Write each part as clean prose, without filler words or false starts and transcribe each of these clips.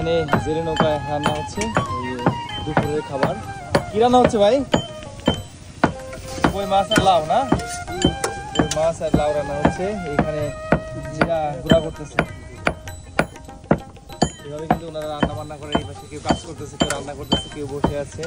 এখানে জেলে নৌকায় রান্না হচ্ছে দুপুরের খাবার। কি রান্না হচ্ছে ভাই? কই মাছ আর লাউ না? কই মাছ আর লাউ রান্না হচ্ছে। এখানে জিরা গুঁড়া করতেছে। এভাবে কিন্তু ওনারা রান্না বান্না করে। এই পাশে কেউ কাজ করতেছে, কেউ রান্না করতেছে, কেউ বসে আছে।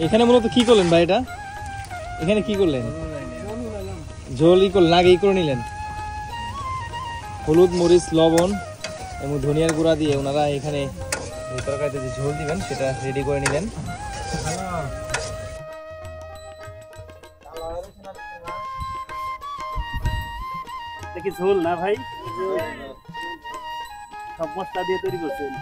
এখানে মূলত কি করলেন ভাই? এটা এখানে কি করলেন? ঝোল ই করলেন, আগে ই করে নিলেন। হলুদ, মরিচ, লবণ এবং ধনিয়ার গুঁড়া দিয়ে ওনারা এখানে তরকারিতে যে ঝোল দিবেন সেটা রেডি করে নিলেন। দেখি ঝোল না ভাই, সব মশলা দিয়ে তৈরি করছেন।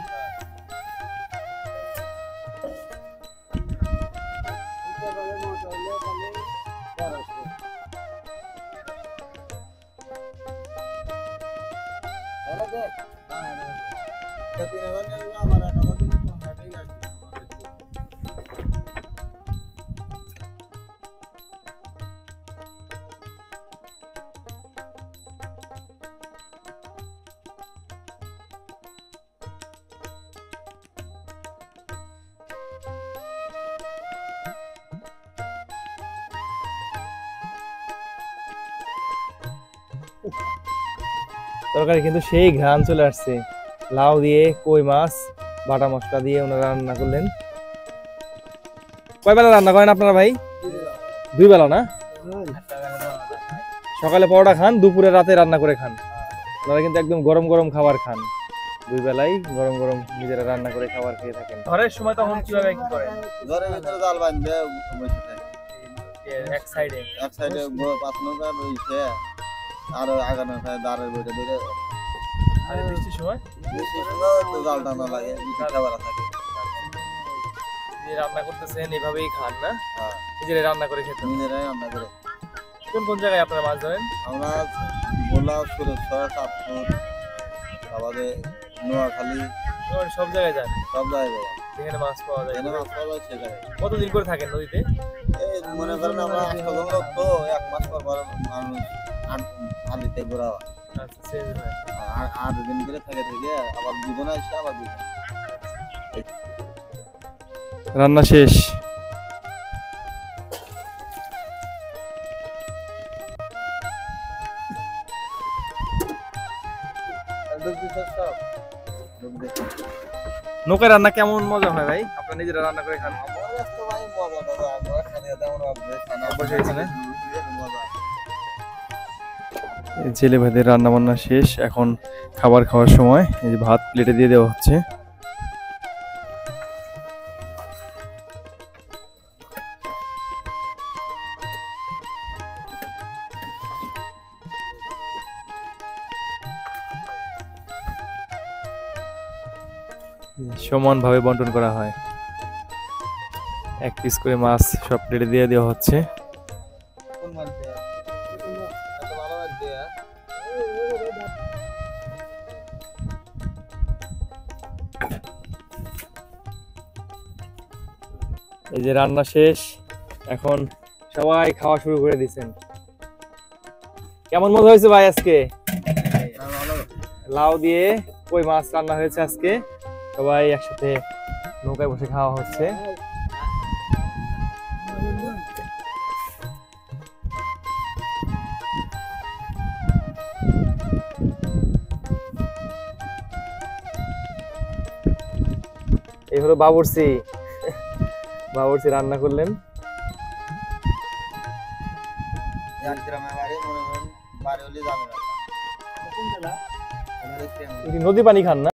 তরকারি কিন্তু সেই ঘ্রাণ চলে আসছে। লাউ দিয়ে, কই মাছ, বাটা মশলা দিয়ে ওনারা রান্না করলেন। কয় বেলা রান্না করেন আপনারা ভাই? 2 বেলা না? সকালে পরোটা খান, দুপুরে রাতে রান্না করে খান। ওনারা কিন্তু একদম গরম গরম খাবার খান। 2 বেলাই গরম গরম নিজেরা রান্না করে খাবার খেয়ে থাকেন। ঘরের সময় তখন কিভাবে কি করেন? ঘরের ভিতরে জাল বাঁধবে বসে থাকে। এক সাইডে পাঁচ নৌকা রয়েছে, আর আগানো দাঁড়ের বইটা ধরে। আর বৃষ্টির সময়? বৃষ্টির সময় তো জাল টানা লাগে, খাবার থাকে। রান্না করতেছেন, এভাবেই খান না? হ্যাঁ, নিজেরাই রান্না করে খেতেন? নিজেরাই রান্না করে। কোন কোন জায়গায় আপনারা মাছ ধরেন? আমরা ভোলা, সুরেশ্বর, চাঁদপুর, আমাদের নোয়াখালী, সব জায়গায় যান? সব জায়গায় যেখানে মাছ পাওয়া যায়। যেখানে মাছ পাওয়া যায় সেখানে। কতদিন করে থাকেন নদীতে? এই মনে করেন আমরা 8 জন লোক তো, 1 মাস পর পর মানুষ আলিতে ঘোরা হয়। আচ্ছা, চেঞ্জ হয়। 8 দিন করে থেকে আবার দুজন আসে, আবার দুজন। রান্না শেষ। নৌকায় রান্না কেমন মজা হয় ভাই? আপনারা নিজেরা রান্না করে খান? ছেলে ভাইদের রান্না বান্না শেষ, এখন খাবার খাওয়ার সময়। এই যে ভাত প্লেটে দিয়ে দেওয়া হচ্ছে। সমানভাবে বন্টন করা হয়। 1 পিস করে মাছ সব প্লেটে দিয়ে দেওয়া হচ্ছে। এই যে রান্না শেষ, এখন সবাই খাওয়া শুরু করে দিচ্ছেন। কেমন মজা হয়েছে ভাই আজকে? লাউ দিয়ে কই মাছ রান্না হয়েছে আজকে, সবাই একসাথে নৌকায় বসে খাওয়া হচ্ছে। এই হলো বাবুর্চি, বাবুর্চি রান্না করলেন। এক গ্রামে বাড়ি, মনে করেন বাড়ি হলে যাবে না। কোন জেলা? আমাদের গ্রামে। নদী পানি খান না?